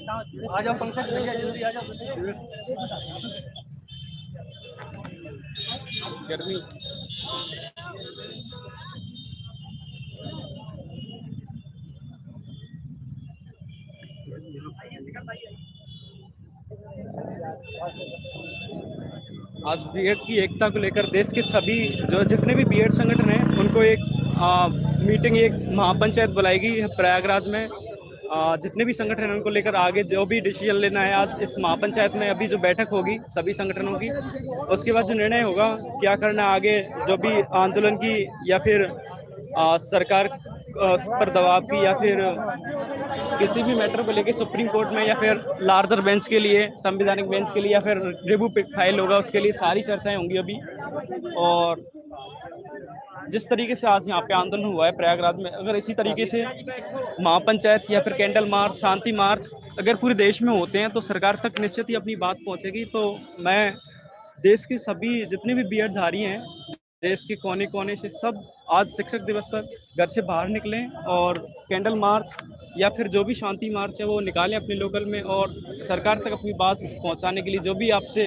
आ जाओ पंकज भैया, जल्दी आ जाओ। गर्मी आज बीएड की एकता को लेकर देश के सभी जो जितने भी बीएड संगठन हैं उनको एक मीटिंग, एक महापंचायत बुलाएगी प्रयागराज में। जितने भी संगठन हैं उनको लेकर आगे जो भी डिसीजन लेना है आज इस महापंचायत में अभी जो बैठक होगी सभी संगठनों की, उसके बाद जो निर्णय होगा क्या करना आगे, जो भी आंदोलन की या फिर सरकार पर दबाव की या फिर किसी भी मैटर को लेके सुप्रीम कोर्ट में या फिर लार्जर बेंच के लिए, संवैधानिक बेंच के लिए या फिर रिव्यू फाइल होगा उसके लिए सारी चर्चाएं होंगी अभी। और जिस तरीके से आज यहाँ पे आंदोलन हुआ है प्रयागराज में, अगर इसी तरीके से महापंचायत या फिर कैंडल मार्च, शांति मार्च अगर पूरे देश में होते हैं तो सरकार तक निश्चित ही अपनी बात पहुँचेगी। तो मैं देश के सभी जितने भी बीएड धारी हैं, देश के कोने कोने से सब आज शिक्षक दिवस पर घर से बाहर निकलें और कैंडल मार्च या फिर जो भी शांति मार्च है वो निकालें अपने लोकल में, और सरकार तक अपनी बात पहुंचाने के लिए जो भी आपसे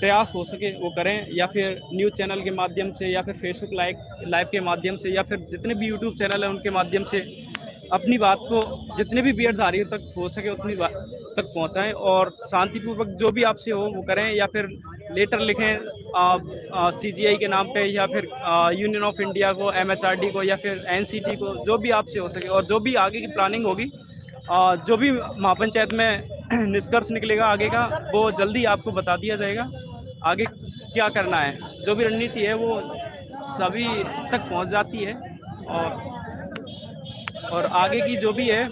प्रयास हो सके वो करें, या फिर न्यूज़ चैनल के माध्यम से या फिर फेसबुक लाइव के माध्यम से या फिर जितने भी यूट्यूब चैनल हैं उनके माध्यम से अपनी बात को जितने भी बीएड धारियों तक हो सके उतनी बात तक पहुंचाएं और शांतिपूर्वक जो भी आपसे हो वो करें, या फिर लेटर लिखें सीजीआई के नाम पे या फिर यूनियन ऑफ इंडिया को, एमएचआरडी को या फिर एनसीटी को, जो भी आपसे हो सके। और जो भी आगे की प्लानिंग होगी, जो भी महापंचायत में निष्कर्ष निकलेगा आगे का, वो जल्दी आपको बता दिया जाएगा आगे क्या करना है। जो भी रणनीति है वो सभी तक पहुंच जाती है और आगे की जो भी है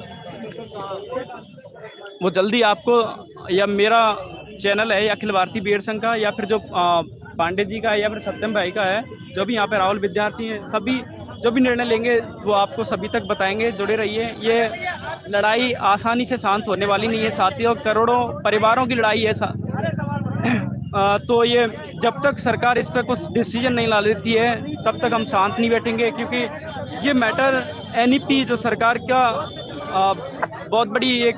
वो जल्दी आपको, या मेरा चैनल है या अखिल भारतीय बीएड संघ का या फिर जो पांडे जी का है या फिर सत्यम भाई का है, जो भी यहाँ पे राहुल विद्यार्थी हैं, सभी जो भी निर्णय लेंगे वो आपको सभी तक बताएंगे। जुड़े रहिए, ये लड़ाई आसानी से शांत होने वाली नहीं है साथियों, करोड़ों परिवारों की लड़ाई है तो ये जब तक सरकार इस पर कुछ डिसीजन नहीं ला लेती है तब तक हम शांत नहीं बैठेंगे, क्योंकि ये मैटर एनईपी जो सरकार का बहुत बड़ी एक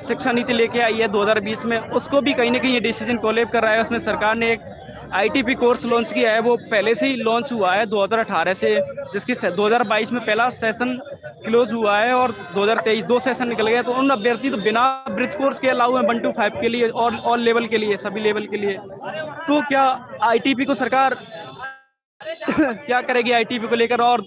शिक्षा नीति लेके आई है 2020 में, उसको भी कहीं ना कहीं ये डिसीजन कोलैब कर रहा है। उसमें सरकार ने एक आईटीपी कोर्स लॉन्च किया है, वो पहले से ही लॉन्च हुआ है 2018 से, जिसकी 2022 में पहला सेशन क्लोज हुआ है और 2023 2 सेशन निकल गए। तो उन अभ्यर्थी तो बिना ब्रिज कोर्स के अलाउ है 1 to 5 के लिए और ऑल लेवल के लिए, सभी लेवल के लिए। तो क्या आईटीपी को सरकार क्या करेगी आईटीपी को लेकर, और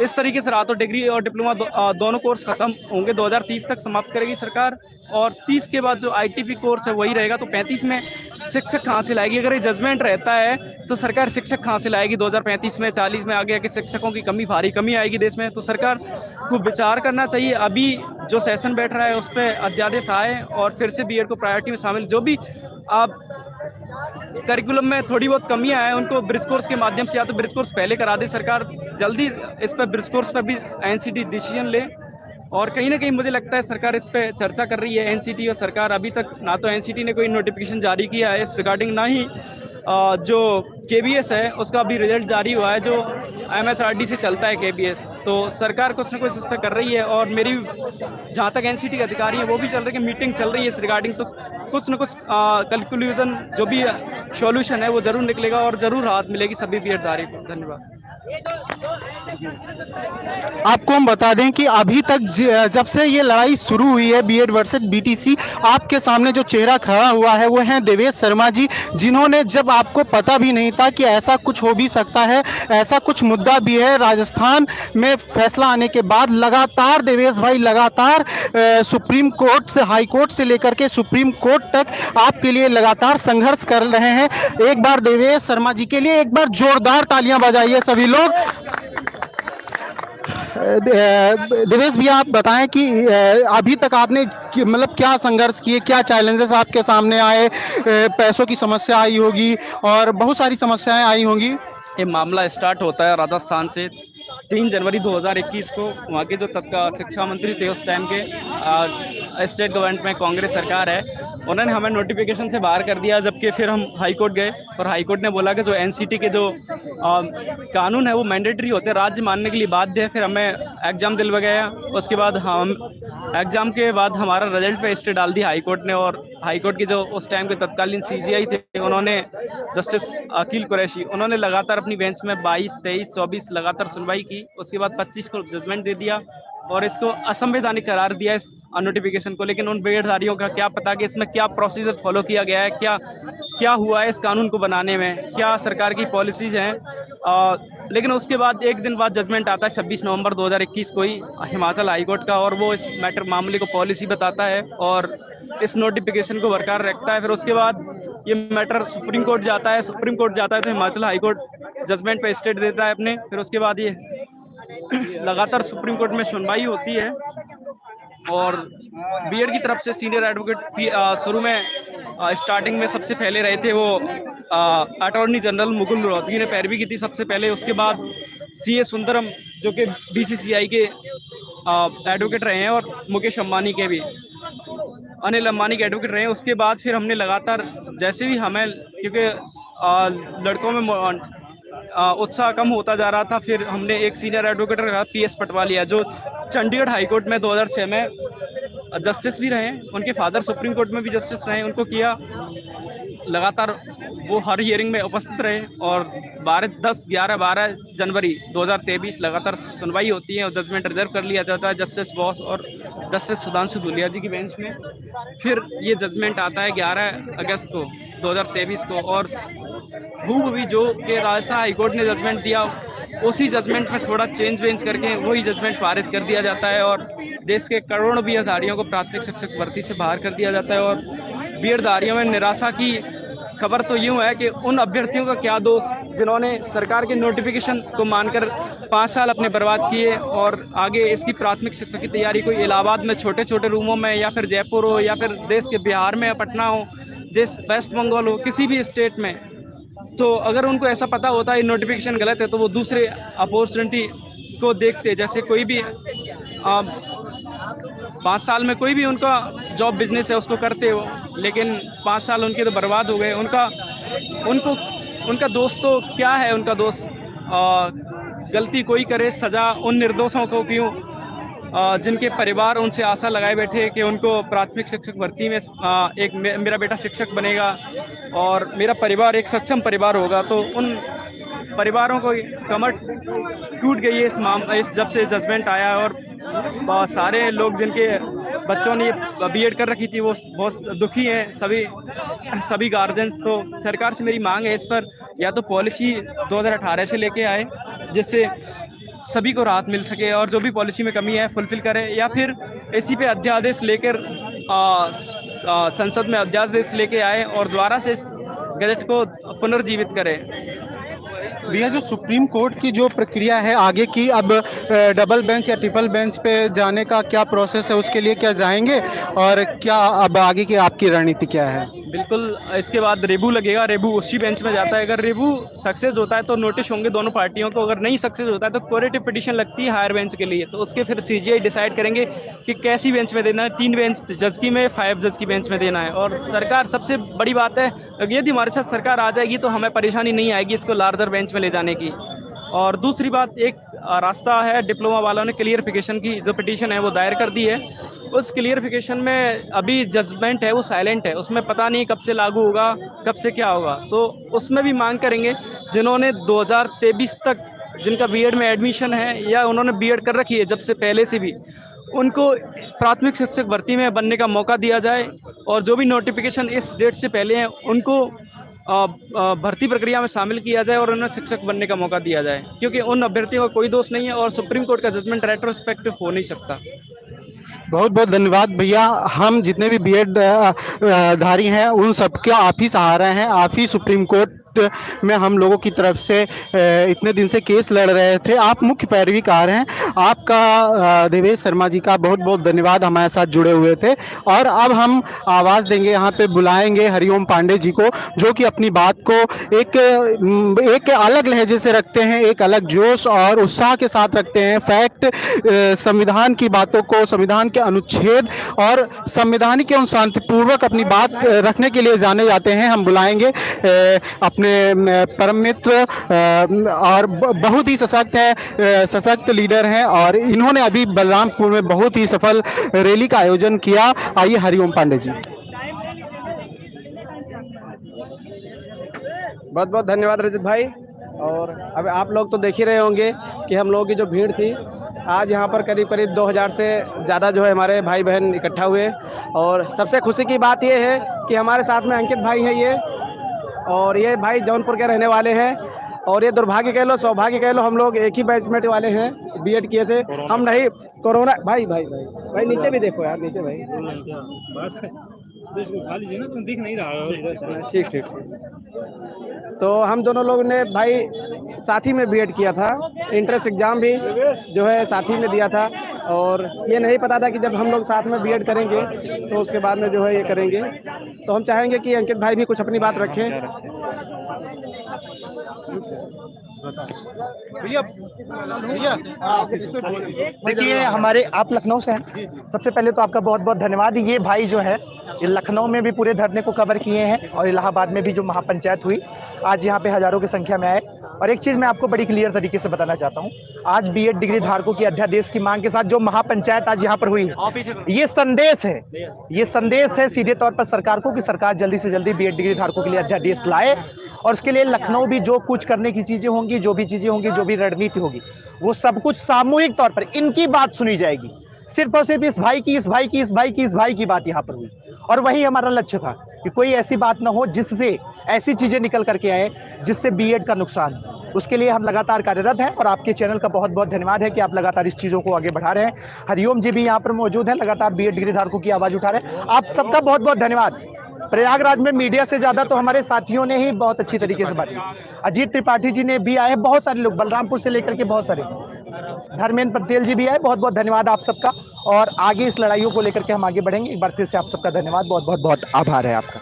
इस तरीके से रहा तो डिग्री और डिप्लोमा दोनों कोर्स खत्म होंगे, 2030 तक समाप्त करेगी सरकार, और 30 के बाद जो आईटीपी कोर्स है वही रहेगा। तो 35 में शिक्षक कहाँ से लाएगी? अगर ये जजमेंट रहता है तो सरकार शिक्षक कहाँ से लाएगी? 2035 में 40 में आगे आके शिक्षकों की भारी कमी आएगी देश में। तो सरकार को विचार करना चाहिए, अभी जो सेशन बैठ रहा है उस पर अध्यादेश आए और फिर से बीएड को प्रायोरिटी में शामिल, जो भी आप करिकुलम में थोड़ी बहुत कमियां हैं उनको ब्रिज कोर्स के माध्यम से या तो ब्रिज कोर्स पहले करा दे सरकार, जल्दी इस पर ब्रिज कोर्स पर भी एनसीटी डिसीजन ले। और कहीं ना कहीं मुझे लगता है सरकार इस पर चर्चा कर रही है, एनसीटी और सरकार। अभी तक ना तो एनसीटी ने कोई नोटिफिकेशन जारी किया है इस रिगार्डिंग, ना ही जो केबीएस है उसका भी रिजल्ट जारी हुआ है, जो एमएचआरडी से चलता है केबीएस। तो सरकार कुछ ना कुछ इस पर कर रही है, और मेरी जहाँ तक एनसीटी के अधिकारी हैं वो भी चल रही है, मीटिंग चल रही है इस रिगार्डिंग। तो कुछ न कुछ कंक्लूजन जो भी सॉल्यूशन है वो जरूर निकलेगा और जरूर राहत मिलेगी सभी बीएडधारी को। धन्यवाद। आपको हम बता दें कि अभी तक जब से ये लड़ाई शुरू हुई है बीएड वर्सेस बीटीसी, आपके सामने जो चेहरा खड़ा हुआ है वो हैं देवेश शर्मा जी, जिन्होंने, जब आपको पता भी नहीं था कि ऐसा कुछ हो भी सकता है, ऐसा कुछ मुद्दा भी है, राजस्थान में फैसला आने के बाद लगातार देवेश भाई लगातार सुप्रीम कोर्ट से, हाई कोर्ट से लेकर के सुप्रीम कोर्ट तक आपके लिए लगातार संघर्ष कर रहे हैं। एक बार देवेश शर्मा जी के लिए एक बार जोरदार तालियां बजाइए सभी लोग। देवेश भैया, आप बताएं कि अभी तक आपने मतलब क्या संघर्ष किए, क्या चैलेंजेस आपके सामने आए? पैसों की समस्या आई होगी और बहुत सारी समस्याएं आई होंगी। ये मामला स्टार्ट होता है राजस्थान से 3 जनवरी 2021 को। वहाँ के जो तब का शिक्षा मंत्री थे उस टाइम के, स्टेट गवर्नमेंट में कांग्रेस सरकार है, उन्होंने हमें नोटिफिकेशन से बाहर कर दिया। जबकि फिर हम हाई कोर्ट गए और हाई कोर्ट ने बोला कि जो एनसीटी के जो कानून है वो मैंडेटरी होते हैं, राज्य मानने के लिए बाध्य है। फिर हमें एग्ज़ाम दिलवा गया, उसके बाद हम एग्ज़ाम के बाद हमारा रिजल्ट पे स्टे डाल दी हाई कोर्ट ने, और हाई कोर्ट के जो उस टाइम के तत्कालीन सीजीआई थे, उन्होंने जस्टिस अकील कुरैशी, उन्होंने लगातार अपनी बेंच में 22, 23, 24 लगातार सुनवाई की। उसके बाद 25 को जजमेंट दे दिया और इसको असंवैधानिक करार दिया इस नोटिफिकेशन को। लेकिन उन बेड़धारियों का क्या पता कि इसमें क्या प्रोसीजर फॉलो किया गया है, क्या क्या हुआ है इस कानून को बनाने में, क्या सरकार की पॉलिसीज़ हैं। लेकिन उसके बाद एक दिन बाद जजमेंट आता है 26 नवंबर 2021 को ही हिमाचल हाई कोर्ट का, और वो इस मामले को पॉलिसी बताता है और इस नोटिफिकेशन को बरकरार रखता है। फिर उसके बाद ये मैटर सुप्रीम कोर्ट जाता है, सुप्रीम कोर्ट जाता है तो हिमाचल हाई कोर्ट जजमेंट पे स्टे देता है अपने। फिर उसके बाद ये लगातार सुप्रीम कोर्ट में सुनवाई होती है, और बीएड की तरफ से सीनियर एडवोकेट शुरू में स्टार्टिंग में सबसे पहले रहे थे वो अटॉर्नी जनरल मुकुल रोहतगी ने पैरवी की थी सबसे पहले। उसके बाद सीए सुंदरम जो कि बीसीसीआई के एडवोकेट रहे हैं, और मुकेश अंबानी के भी, अनिल अंबानी के एडवोकेट रहे हैं। उसके बाद फिर हमने लगातार जैसे भी हमें, क्योंकि लड़कों में उत्साह कम होता जा रहा था, फिर हमने एक सीनियर एडवोकेट रखा पीएस पटवालिया, जो चंडीगढ़ हाई कोर्ट में 2006 में जस्टिस भी रहे, उनके फादर सुप्रीम कोर्ट में भी जस्टिस रहे, उनको किया। लगातार वो हर हियरिंग में उपस्थित रहे, और 12 जनवरी 2023 लगातार सुनवाई होती है और जजमेंट रिजर्व कर लिया जाता है जस्टिस बोस और जस्टिस सुधांशु धूलिया जी की बेंच में। फिर ये जजमेंट आता है 11 अगस्त को 2023 को, और भी जो कि राजस्थान हाई कोर्ट ने जजमेंट दिया, उसी जजमेंट में थोड़ा चेंज वेंज करके वही जजमेंट पारित कर दिया जाता है, और देश के करोड़ों बीएडधारियों को प्राथमिक शिक्षक भर्ती से बाहर कर दिया जाता है। और बीएडधारियों में निराशा की खबर तो यूँ है कि उन अभ्यर्थियों का क्या दोष जिन्होंने सरकार के नोटिफिकेशन को मानकर 5 साल अपने बर्बाद किए, और आगे इसकी प्राथमिक शिक्षा की तैयारी कोई इलाहाबाद में छोटे छोटे रूमों में, या फिर जयपुर हो, या फिर देश के बिहार में पटना हो, देश वेस्ट बंगाल हो, किसी भी स्टेट में, तो अगर उनको ऐसा पता होता है नोटिफिकेशन गलत है, तो वो दूसरे अपॉर्चुनिटी को देखते। जैसे कोई भी 5 साल में कोई भी उनका जॉब बिजनेस है उसको करते हो, लेकिन 5 साल उनके तो बर्बाद हो गए। उनका दोस्त तो क्या है, उनका दोस्त गलती कोई करे, सज़ा उन निर्दोषों को क्यों, जिनके परिवार उनसे आशा लगाए बैठे कि उनको प्राथमिक शिक्षक भर्ती में मेरा बेटा शिक्षक बनेगा और मेरा परिवार एक सक्षम परिवार होगा, तो उन परिवारों को कमर टूट गई है इस जब से जजमेंट आया है। और बहुत सारे लोग जिनके बच्चों ने बीएड कर रखी थी वो बहुत दुखी हैं, सभी गार्जियंस। तो सरकार से मेरी मांग है इस पर या तो पॉलिसी 2018 से लेके आए जिससे सभी को राहत मिल सके, और जो भी पॉलिसी में कमी है फुलफिल करें, या फिर इसी पे अध्यादेश लेकर संसद में अध्यादेश लेके आए और दोबारा से इस गजट को पुनर्जीवित करें। भैया, जो सुप्रीम कोर्ट की जो प्रक्रिया है आगे की, अब डबल बेंच या ट्रिपल बेंच पे जाने का क्या प्रोसेस है, उसके लिए क्या जाएंगे और क्या अब आगे की आपकी रणनीति क्या है? बिल्कुल, इसके बाद रेबू लगेगा, रेबू उसी बेंच में जाता है। अगर रेबू सक्सेस होता है तो नोटिस होंगे दोनों पार्टियों को, अगर नहीं सक्सेस होता है तो कोरेटिव पिटीशन लगती है हायर बेंच के लिए, तो उसके फिर सीजीआई डिसाइड करेंगे कि कैसी बेंच में देना है, 3 बेंच जज की में, 5 जज की बेंच में देना है। और सरकार, सबसे बड़ी बात है, यदि हमारे साथ सरकार आ जाएगी तो हमें परेशानी नहीं आएगी इसको लार्जर बेंच में ले जाने की। और दूसरी बात, एक रास्ता है, डिप्लोमा वालों ने क्लियरिफिकेशन की जो पिटीशन है वो दायर कर दी है, उस क्लियरिफिकेशन में अभी जजमेंट है वो साइलेंट है, उसमें पता नहीं कब से लागू होगा, कब से क्या होगा, तो उसमें भी मांग करेंगे जिन्होंने 2023 तक जिनका बीएड में एडमिशन है या उन्होंने बीएड कर रखी है जब से पहले से भी, उनको प्राथमिक शिक्षक भर्ती में बनने का मौका दिया जाए, और जो भी नोटिफिकेशन इस डेट से पहले हैं उनको भर्ती प्रक्रिया में शामिल किया जाए और उन्हें शिक्षक बनने का मौका दिया जाए, क्योंकि उन अभ्यर्थियों का कोई दोष नहीं है और सुप्रीम कोर्ट का जजमेंट रेट्रोस्पेक्टिव हो नहीं सकता। बहुत बहुत धन्यवाद भैया। हम जितने भी बीएड धारी हैं उन सबके आप ही सहारा हैं, आप ही सुप्रीम कोर्ट में हम लोगों की तरफ से इतने दिन से केस लड़ रहे थे, आप मुख्य पैरवीकार हैं। आपका देवेश शर्मा जी का बहुत बहुत धन्यवाद, हमारे साथ जुड़े हुए थे। और अब हम आवाज़ देंगे, यहाँ पे बुलाएंगे हरिओम पांडे जी को, जो कि अपनी बात को एक अलग लहजे से रखते हैं, एक अलग जोश और उत्साह के साथ रखते हैं। फैक्ट, संविधान की बातों को, संविधान के अनुच्छेद और संवैधानिक एवं शांतिपूर्वक अपनी बात रखने के लिए जाने जाते हैं। हम बुलाएंगे अपने अपने परम मित्र और बहुत ही सशक्त है, सशक्त लीडर हैं और इन्होंने अभी बलरामपुर में बहुत ही सफल रैली का आयोजन किया। आइए हरिओम पांडे जी। बहुत बहुत धन्यवाद रजत भाई। और अब आप लोग तो देख ही रहे होंगे कि हम लोगों की जो भीड़ थी आज यहाँ पर करीब करीब 2000 से ज़्यादा जो है हमारे भाई बहन इकट्ठा हुए। और सबसे खुशी की बात ये है कि हमारे साथ में अंकित भाई हैं ये, और ये भाई जौनपुर के रहने वाले हैं। और ये दुर्भाग्य कह लो सौभाग्य कह लो, हम लोग एक ही बैचमेट वाले हैं, बीएड किए थे हम। नहीं कोरोना भाई भाई भाई भाई नीचे भी देखो यार, नीचे भाई खा लीजिए ना, दिख नहीं रहा। ठीक ठीक। तो हम दोनों लोगों ने भाई साथ ही में बीएड किया था, इंट्रेंस एग्ज़ाम भी जो है साथ ही में दिया था। और ये नहीं पता था कि जब हम लोग साथ में बीएड करेंगे तो उसके बाद में जो है ये करेंगे। तो हम चाहेंगे कि अंकित भाई भी कुछ अपनी बात रखें। भैया भैया देखिए, हमारे आप लखनऊ से हैं, सबसे पहले तो आपका बहुत बहुत धन्यवाद। ये भाई जो है ये लखनऊ में भी पूरे धरने को कवर किए हैं और इलाहाबाद में भी जो महापंचायत हुई, आज यहाँ पे हजारों की संख्या में आए। और एक चीज़ मैं आपको बड़ी क्लियर तरीके से बताना चाहता हूँ, आज बीएड डिग्री धारकों की अध्यादेश की मांग के साथ जो महापंचायत आज यहाँ पर हुई है, ये संदेश है सीधे तौर पर सरकार को कि सरकार जल्दी से जल्दी बीएड डिग्री धारकों के लिए अध्यादेश लाए। और उसके लिए लखनऊ भी जो कुछ करने की चीज़ें होंगी, जो भी चीज़ें होंगी, जो भी रणनीति होगी, वो सब कुछ सामूहिक तौर पर इनकी बात सुनी जाएगी। सिर्फ और सिर्फ इस भाई की बात यहाँ पर हुई। और वही हमारा लक्ष्य था कि कोई ऐसी बात ना हो जिससे ऐसी चीज़ें निकल करके आए जिससे बीएड का नुकसान। उसके लिए हम लगातार कार्यरत हैं और आपके चैनल का बहुत बहुत धन्यवाद है कि आप लगातार इस चीज़ों को आगे बढ़ा रहे हैं। हरिओम जी भी यहाँ पर मौजूद हैं, लगातार बीएड डिग्री धारकों की आवाज़ उठा रहे हैं। आप सबका बहुत बहुत धन्यवाद। प्रयागराज में मीडिया से ज़्यादा तो हमारे साथियों ने ही बहुत अच्छी तरीके से बात की। अजीत त्रिपाठी जी ने भी आए, बहुत सारे लोग बलरामपुर से लेकर के बहुत सारे, धर्मेंद्र पटेल जी भी आए। बहुत बहुत धन्यवाद आप सबका। और आगे इस लड़ाइयों को लेकर के हम आगे बढ़ेंगे। एक बार फिर से आप सबका धन्यवाद, बहुत बहुत बहुत आभार है आपका।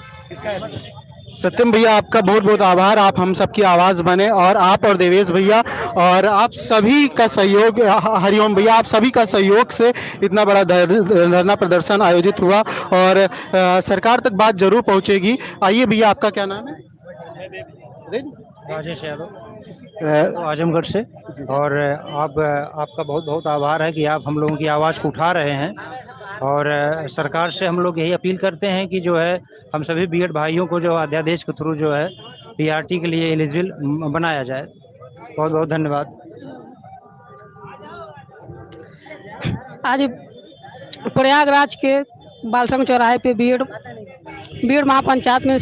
सत्यम भैया आपका बहुत बहुत आभार, आप हम सबकी आवाज़ बने। और आप और देवेश भैया और आप सभी का सहयोग, हरिओम भैया आप सभी का सहयोग से इतना बड़ा धरना प्रदर्शन आयोजित हुआ और सरकार तक बात जरूर पहुंचेगी। आइए भैया, आपका क्या नाम है? राजेश यादव, आजमगढ़ से। और आपका बहुत बहुत आभार है कि आप हम लोगों की आवाज़ को उठा रहे हैं। और सरकार से हम लोग यही अपील करते हैं कि जो है हम सभी बीएड भाइयों को जो अध्यादेश के थ्रू जो है पीआरटी के लिए एलिजिबल बनाया जाए। बहुत बहुत धन्यवाद। आज प्रयागराज के बालसंग चौराहे पे बीएड महापंचायत में